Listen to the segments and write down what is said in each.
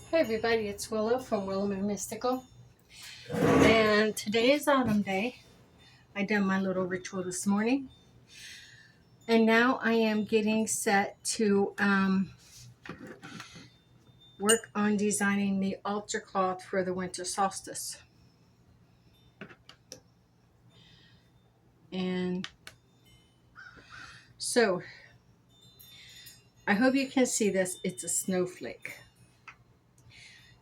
Hey everybody, it's Willow from Willow and Mystical, and today is Autumn Day. I done my little ritual this morning, and now I am getting set to work on designing the altar cloth for the winter solstice. And so, I hope you can see this. It's a snowflake.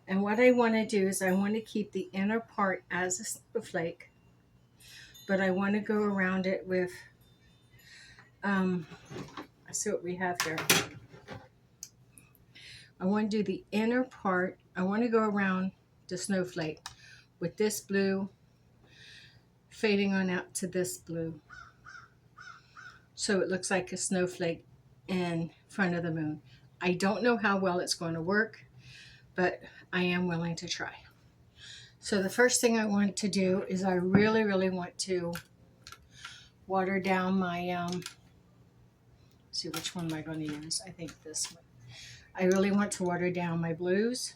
And what I want to do is I want to keep the inner part as a snowflake, but I want to go around it with, let's see what we have here. I want to do the inner part. I want to go around the snowflake with this blue fading on out to this blue. So it looks like a snowflake in front of the moon. I don't know how well it's going to work, but I am willing to try. So the first thing I want to do is I really want to water down my, see which one am I going to use? I think this one. I really want to water down my blues.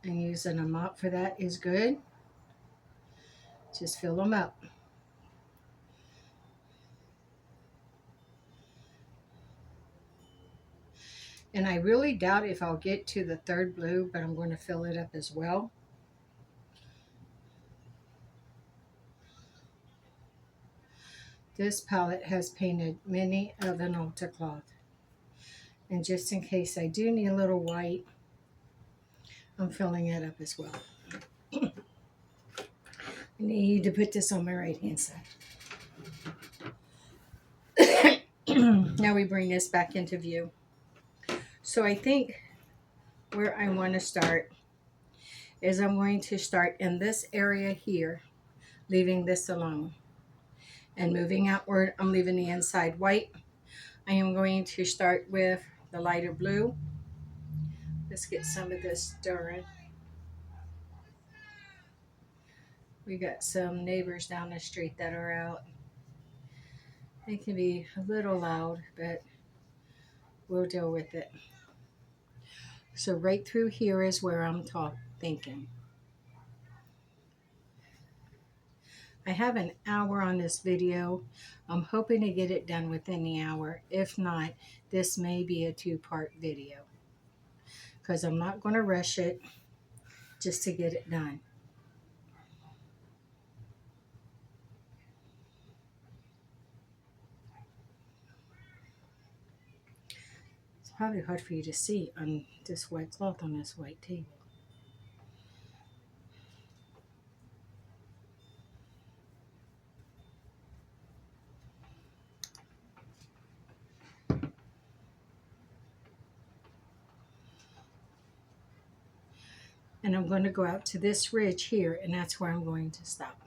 And using a mop for that is good. Just fill them up. And I really doubt if I'll get to the third blue, but I'm going to fill it up as well. This palette has painted many of an altar cloth. And just in case I do need a little white, I'm filling it up as well. I need to put this on my right hand side. Now we bring this back into view. So I think where I want to start is I'm going to start in this area here, leaving this alone. And moving outward, I'm leaving the inside white. I am going to start with the lighter blue. Let's get some of this stirring. We got some neighbors down the street that are out. They can be a little loud, but we'll deal with it. So right through here is where I'm thinking. I have an hour on this video. I'm hoping to get it done within the hour. If not, this may be a two-part video, because I'm not going to rush it just to get it done. It's probably hard for you to see on this white cloth on this white table. And I'm going to go out to this ridge here, and that's where I'm going to stop.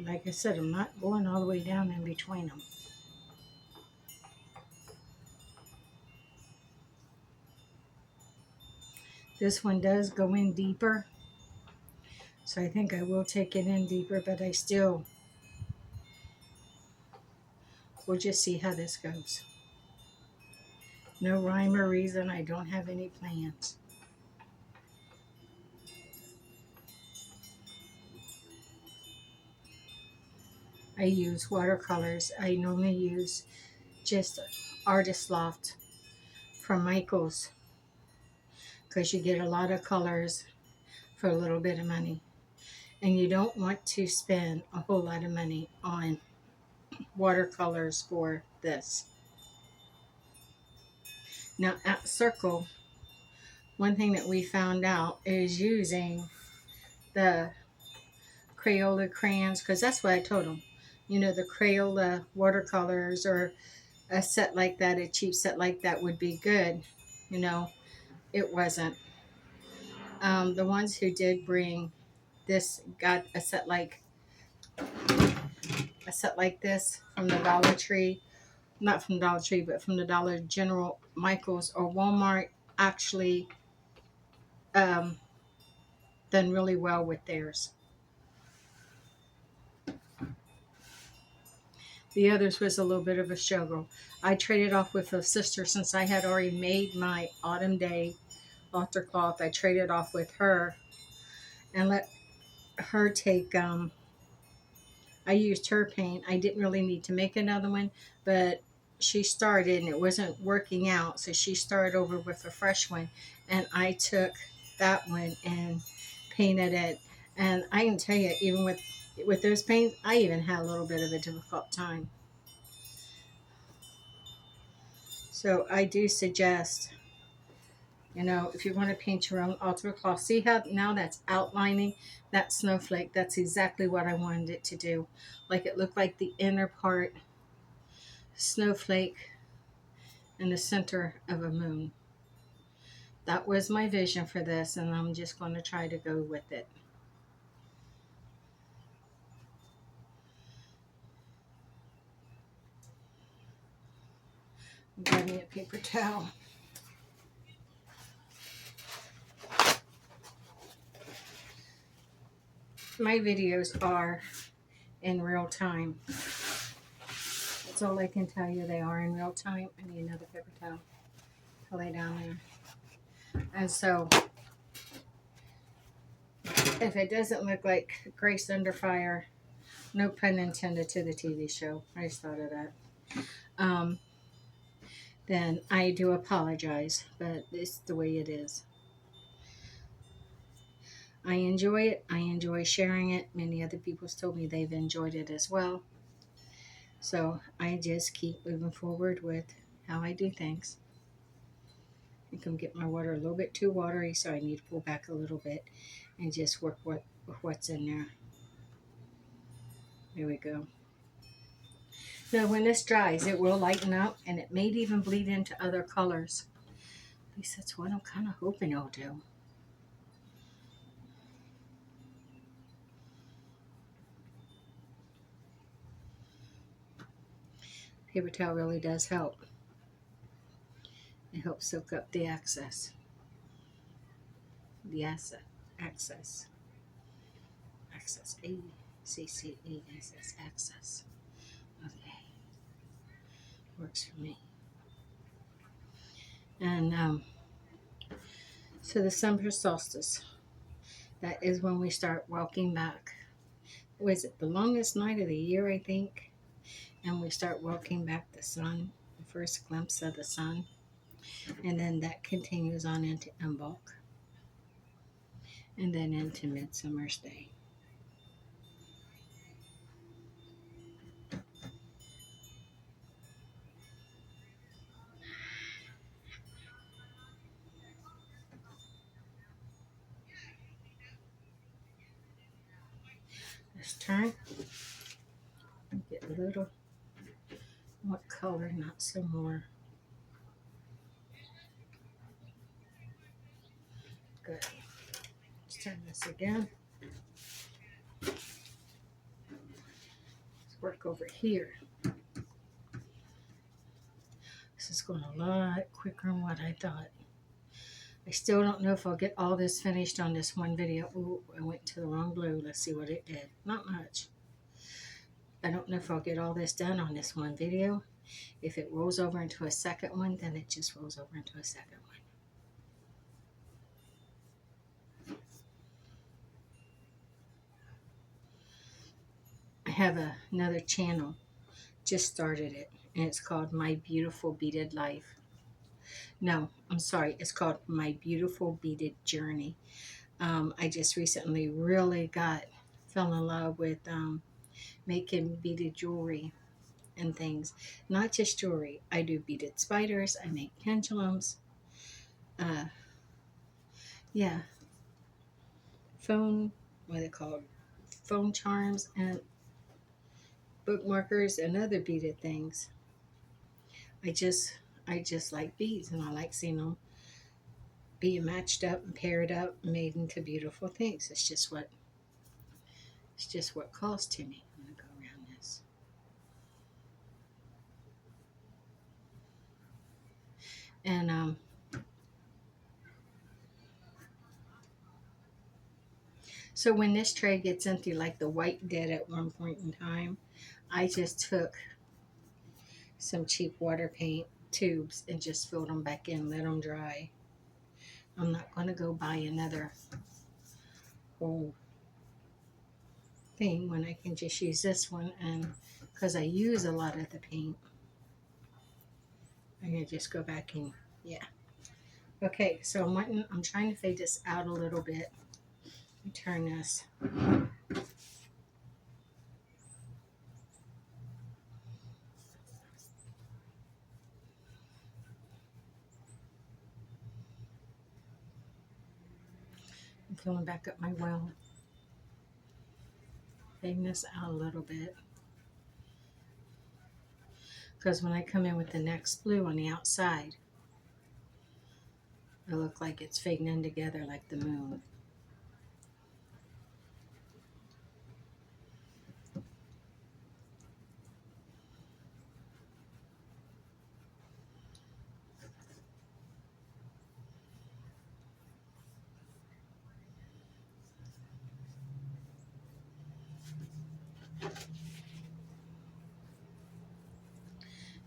Like I said, I'm not going all the way down in between them. This one does go in deeper, so I think I will take it in deeper, but we'll just see how this goes. No rhyme or reason. I don't have any plans. I use watercolors. I normally use just Artist Loft from Michaels, because you get a lot of colors for a little bit of money. And you don't want to spend a whole lot of money on watercolors for this. Now at Circle, one thing that we found out is using the Crayola crayons, because that's what I told them. You know, the Crayola watercolors or a set like that, a cheap set like that would be good. You know, it wasn't. The ones who did bring this got a set like a set like this from the Dollar Tree. Not from Dollar Tree, but from the Dollar General, Michael's, or Walmart actually um, done really well with theirs. The others was a little bit of a struggle. I traded off with a sister since I had already made my Autumn Day altar cloth. I traded off with her and let her take I used her paint. I didn't really need to make another one, but she started and it wasn't working out, so she started over with a fresh one, and I took that one and painted it. And I can tell you, even with those paints, I even had a little bit of a difficult time. So I do suggest, you know, if you want to paint your own altar cloth, see how now that's outlining that snowflake. That's exactly what I wanted it to do. Like it looked like the inner part snowflake in the center of a moon. That was my vision for this, and I'm just going to try to go with it. Grab me a paper towel. My videos are in real time. That's all I can tell you. They are in real time. I need another paper towel to lay down there. And so, if it doesn't look like Grace Under Fire, no pun intended to the TV show, I just thought of that, then I do apologize, but it's the way it is. I enjoy it. I enjoy sharing it. Many other people told me they've enjoyed it as well. So I just keep moving forward with how I do things. I can get my water a little bit too watery, so I need to pull back a little bit and just work with what's in there. There we go. Now when this dries, it will lighten up, and it may even bleed into other colors. At least that's what I'm kind of hoping it'll do. Paper towel really does help. It helps soak up the excess. The excess. Access. ACCESS. Access. Okay. Works for me. And so the summer solstice, that is when we start walking back. Was it the longest night of the year, I think? And we start walking back the sun, the first glimpse of the sun. And then that continues on into Imbolc. And then into Midsummer's Day. Let's turn. Get a little what color, not some more. Good. Let's turn this again. Let's work over here. This is going a lot quicker than what I thought. I still don't know if I'll get all this finished on this one video. Ooh, I went to the wrong blue. Let's see what it did. Not much. I don't know if I'll get all this done on this one video. If it rolls over into a second one, then it just rolls over into a second one. I have another channel. Just started it. And it's called My Beautiful Beaded Life. No, I'm sorry. It's called My Beautiful Beaded Journey. I just recently really fell in love with making beaded jewelry and things. Not just jewelry. I do beaded spiders. I make pendulums. Yeah. Phone, what are they called? Phone charms and bookmarkers and other beaded things. I just like beads, and I like seeing them being matched up and paired up and made into beautiful things. It's just what calls to me. I'm gonna go around this. And so when this tray gets empty, like the white did at one point in time, I just took some cheap water paint tubes and just filled them back in, let them dry. I'm not going to go buy another whole thing when I can just use this one, and because I use a lot of the paint, I'm going to just go back and, yeah. Okay, so I'm trying to fade this out a little bit. Let me turn this. I'm filling back up my well. Fading this out a little bit. Because when I come in with the next blue on the outside, it look like it's fading in together like the moon.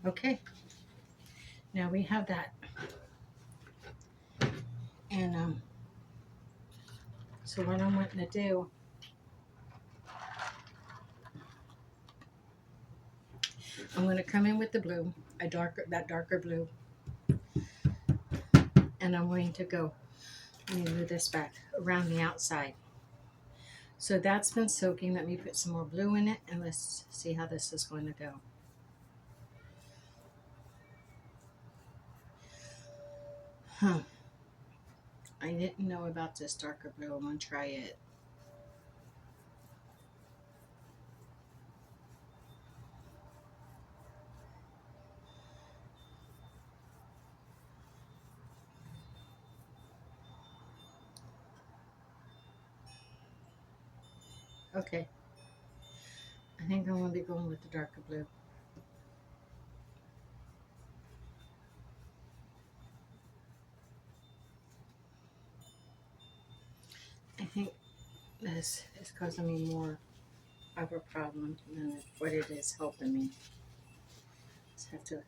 Okay, now we have that. And so what I'm wanting to do, I'm going to come in with the blue, that darker blue, and I'm going to go, let me move this back, around the outside. So that's been soaking. Let me put some more blue in it, and let's see how this is going to go. Huh. I didn't know about this darker blue. I'm going to try it. Okay. I think I'm going to be going with the darker blue. I think this is causing me more of a problem than what it is helping me. Just have to,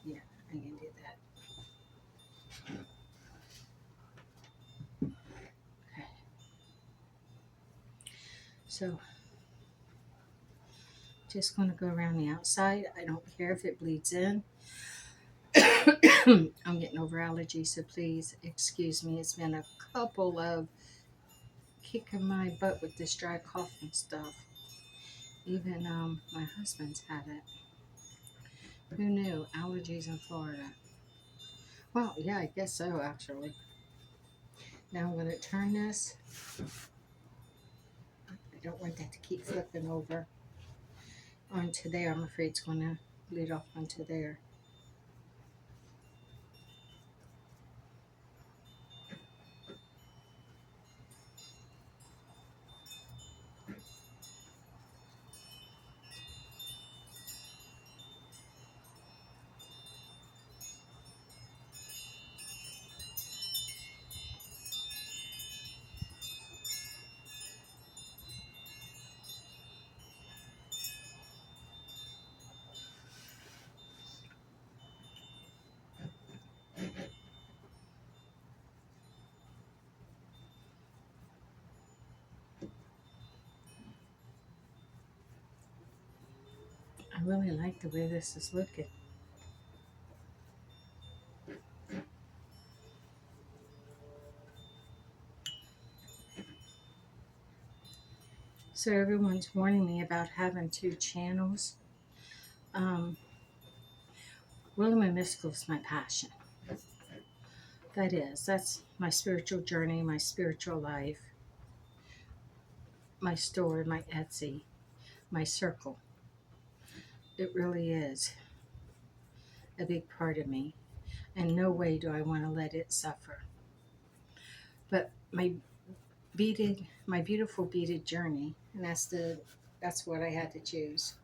yeah, I can do that. Okay. So, just going to go around the outside. I don't care if it bleeds in. I'm getting over allergies, so please excuse me. It's been a couple of kicking my butt with this dry cough and stuff. Even my husband's had it. Who knew? Allergies in Florida. Well, yeah, I guess so, actually. Now I'm going to turn this. I don't want that to keep flipping over onto there. I'm afraid it's going to bleed off onto there. I really like the way this is looking. So everyone's warning me about having two channels. Willow and Mystical is my passion. That's my spiritual journey, my spiritual life, my store, my Etsy, my circle. It really is a big part of me, and no way do I want to let it suffer. But my beautiful beaded journey, and that's what I had to choose.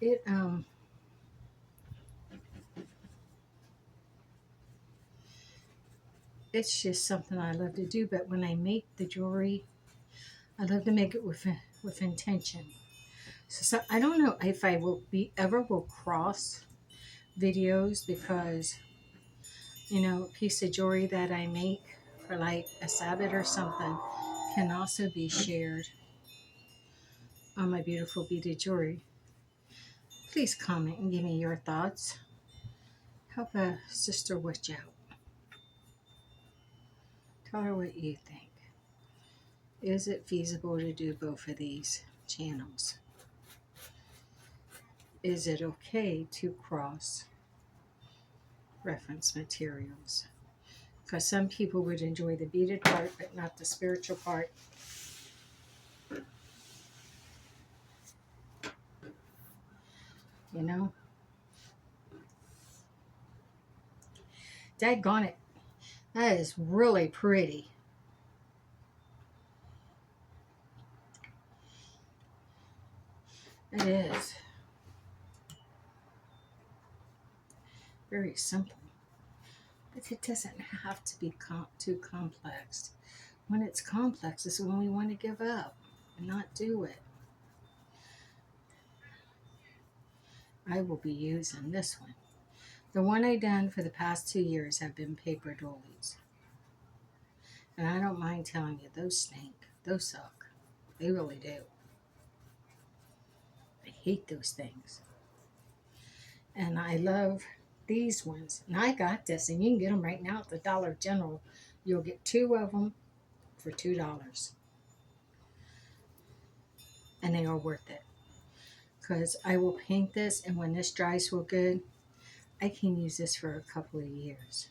It It's just something I love to do. But when I make the jewelry, I love to make it with intention. So I don't know if I will be ever will cross videos, because a piece of jewelry that I make for like a Sabbath or something can also be shared on my beautiful beaded jewelry. Please comment and give me your thoughts. Help a sister witch out. Tell her what you think. Is it feasible to do both of these channels? Is it okay to cross reference materials? Because some people would enjoy the beaded part, but not the spiritual part. You know? Daggone it. That is really pretty. It is. Very simple. But it doesn't have to be too complex. When it's complex is when we want to give up and not do it. I will be using this one. The one I done for the past 2 years have been paper dollies. And I don't mind telling you, those stink. Those suck. They really do. I hate those things. And I love these ones. And I got this, and you can get them right now at the Dollar General. You'll get 2 of them for $2. And they are worth it. Because I will paint this, and when this dries real good, I can use this for a couple of years.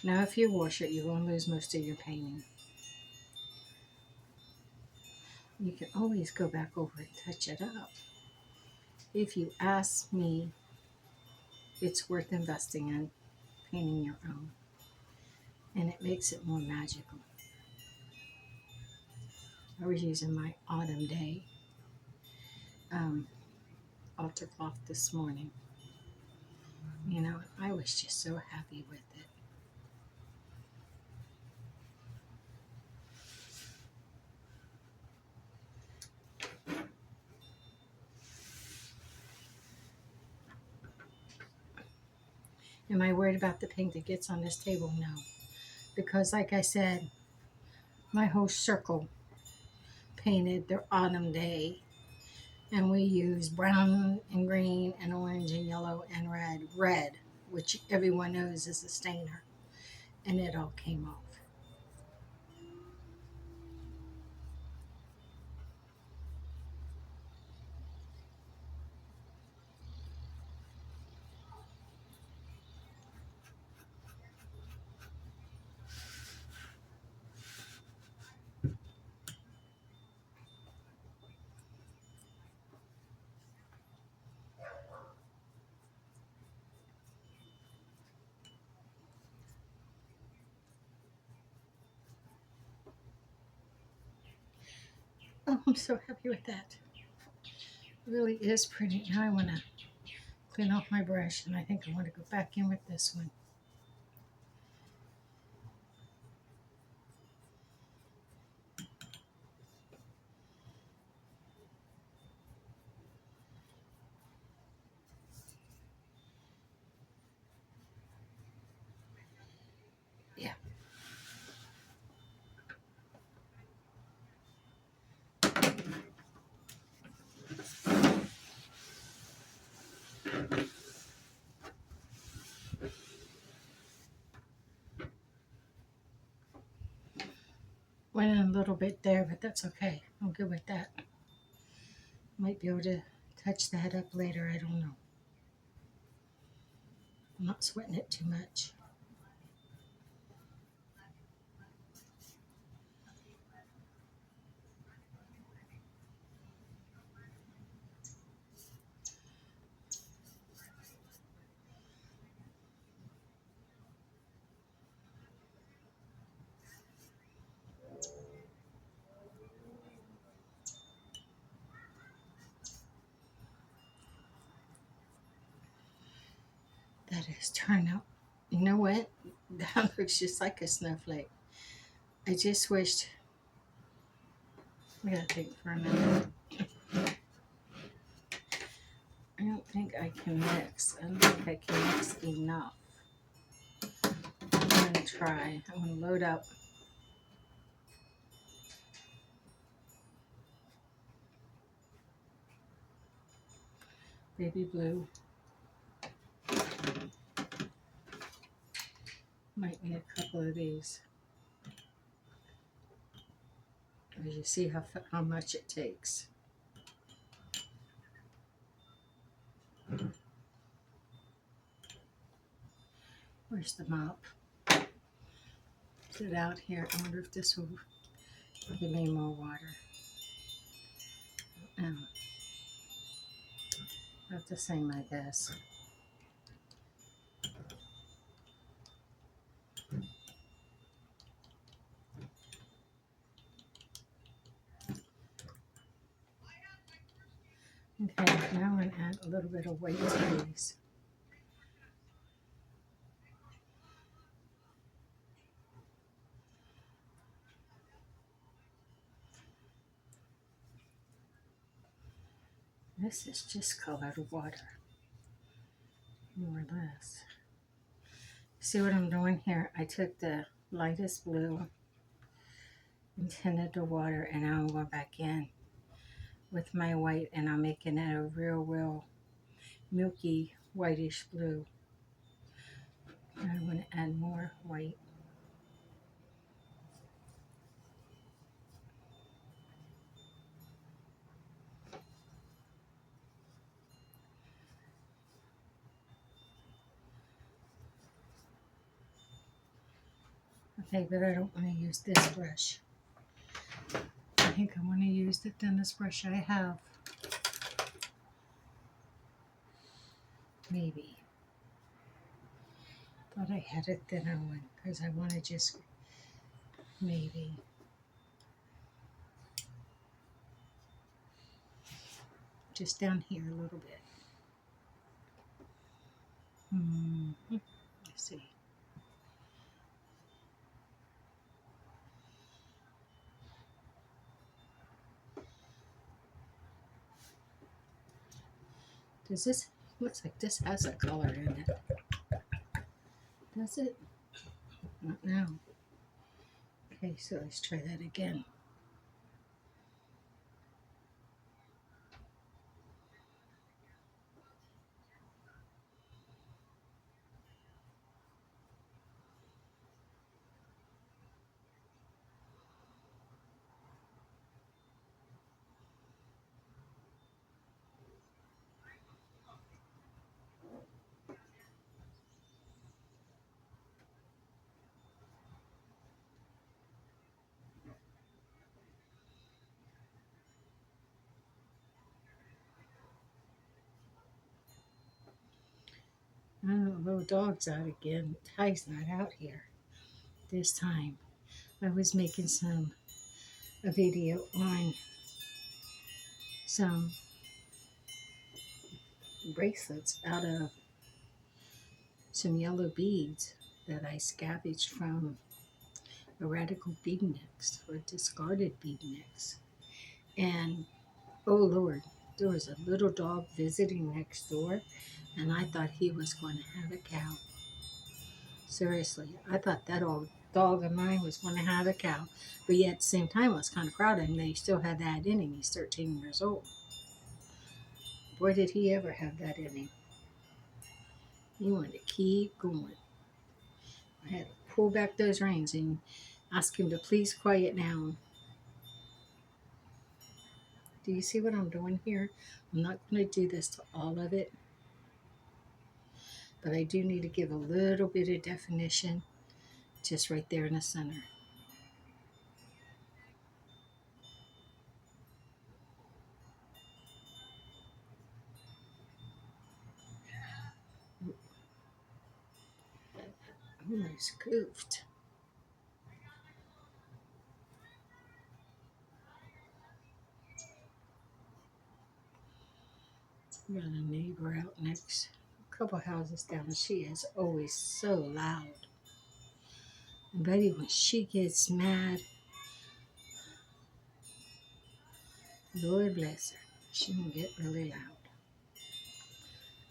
Now, if you wash it, you're going to lose most of your painting. You can always go back over and touch it up. If you ask me, it's worth investing in painting your own. And it makes it more magical. I was using my Autumn Day altar cloth this morning. I was just so happy with it. Am I worried about the paint that gets on this table? No. Because like I said, my whole circle painted their Autumn Day. And we used brown and green and orange and yellow and red. Red, which everyone knows is a stainer. And it all came off. Oh, I'm so happy with that. It really is pretty. Now I want to clean off my brush, and I think I want to go back in with this one. Yeah. Went in a little bit there, but that's okay. I'm good with that. Might be able to touch that up later. I don't know. I'm not sweating it too much. That is turn out You know what? That looks just like a snowflake. I just wished. I gotta think for a minute. I don't think I can mix. I don't think I can mix enough. I'm gonna try. I'm gonna load up. Baby blue. Might need a couple of these. As you see how much it takes. Where's the mop? Put it out here. I wonder if this will give me more water. Not the same, I guess. Okay, now I'm going to add a little bit of white to these. This is just colored water, more or less. See what I'm doing here? I took the lightest blue and tinted the water, and now I'm going back in with my white, and I'm making it a real milky whitish blue. And I'm going to add more white. Okay, but I don't want to use this brush. I think I want to use the thinnest brush I have. Maybe. Thought I had a thinner one because I want to just maybe. Just down here a little bit. Let's see. Does this, looks like this has a color in it. Does it? Not now. Okay, so let's try that again. Oh, little dog's out again. Ty's not out here this time. I was making a video on some bracelets out of some yellow beads that I scavenged from a radical bead mix or discarded bead mix. And oh Lord, there was a little dog visiting next door, and I thought he was going to have a cow. Seriously, I thought that old dog of mine was going to have a cow. But yet at the same time, I was kind of proud of him that he still had that in him. He's 13 years old. Boy, did he ever have that in him. He wanted to keep going. I had to pull back those reins and ask him to please quiet down. Do you see what I'm doing here? I'm not going to do this to all of it, but I do need to give a little bit of definition just right there in the center. Almost goofed. Got a neighbor out next couple houses down. She is always so loud. And Betty, when she gets mad, Lord bless her, she can get really loud.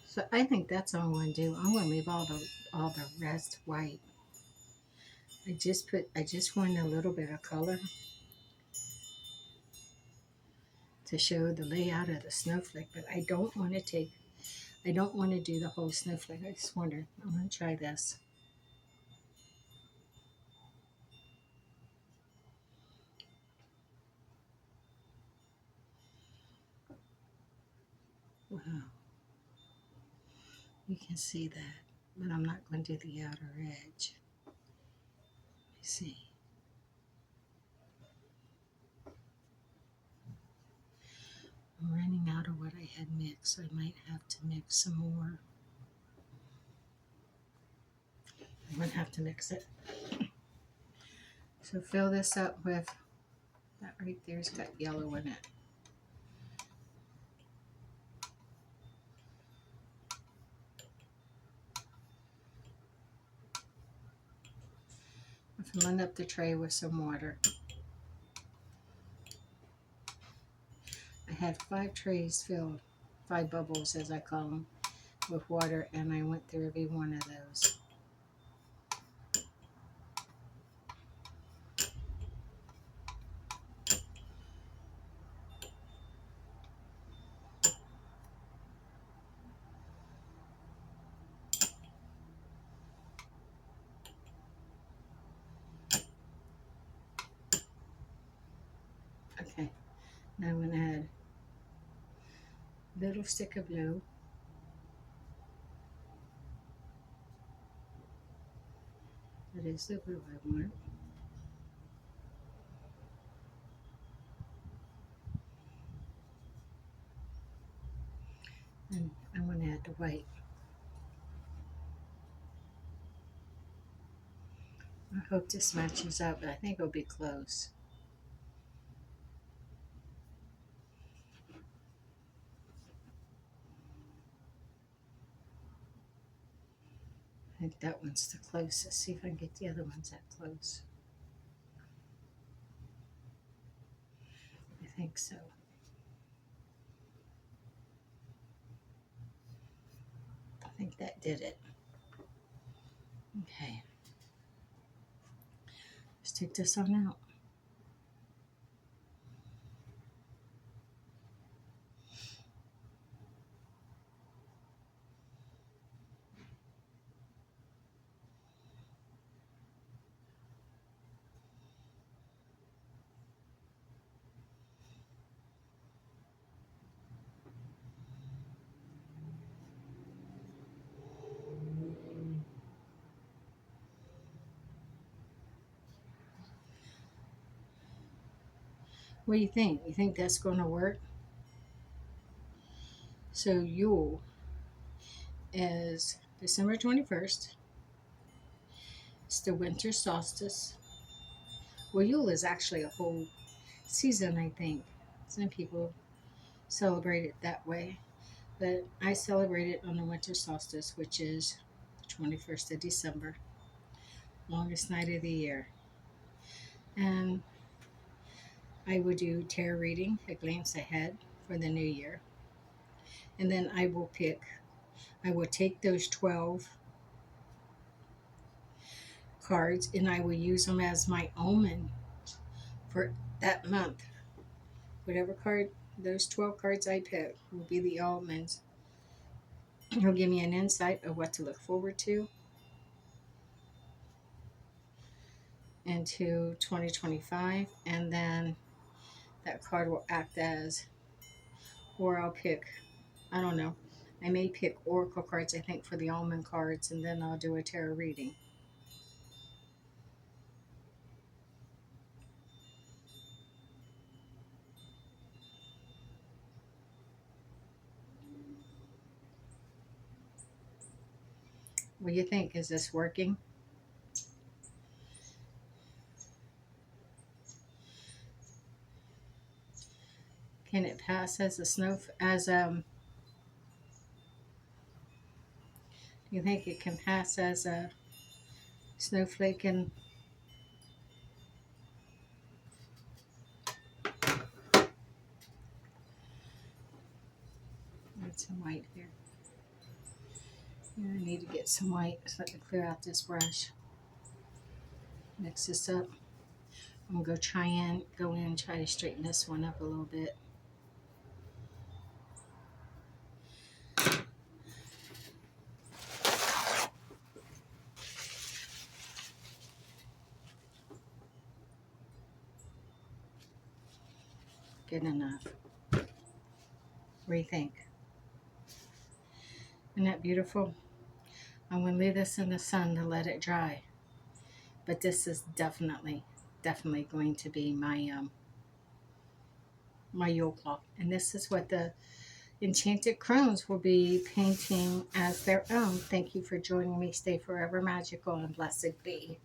So I think that's all I'm going to do. I'm going to leave all the rest white. I just want a little bit of color to show the layout of the snowflake, but I don't want to do the whole snowflake. I just wonder, I'm going to try this. Wow. You can see that, but I'm not going to do the outer edge. Let me see. I'm running out of what I had mixed, so I might have to mix some more. I'm going to have to mix it. So fill this up with, that right there's got yellow in it. I'm filling up the tray with some water. I had 5 trays filled, 5 bubbles as I call them, with water, and I went through every one of those. Okay, now I'm going to add a little stick of blue. That is the blue I want. And I'm going to add the white. I hope this matches up, but I think it'll be close. I think that one's the closest. See if I can get the other ones that close. I think so. I think that did it. Okay. Let's take this on out. What do you think? You think that's going to work? So Yule is December 21st. It's the winter solstice. Well, Yule is actually a whole season, I think. Some people celebrate it that way. But I celebrate it on the winter solstice, which is the 21st of December, longest night of the year. And I would do tarot reading, a glance ahead for the new year. And then I will take those 12 cards and I will use them as my omen for that month. Whatever card, those 12 cards I pick will be the omens. It'll give me an insight of what to look forward to into 2025. And then that card will act as, or I'll pick, I don't know, I may pick oracle cards, I think, for the almond cards, and then I'll do a tarot reading. What do you think? Is this working? Can it pass as a You think it can pass as a snowflake? And add some white here. I need to get some white, so let me clear out this brush. Mix this up. I'm gonna go in and try to straighten this one up a little bit. Good enough. What do you think? Isn't that beautiful? I'm gonna leave this in the sun to let it dry. But this is definitely going to be my Yule cloth. And this is what the Enchanted Crones will be painting as their own. Thank you for joining me. Stay forever magical and blessed be.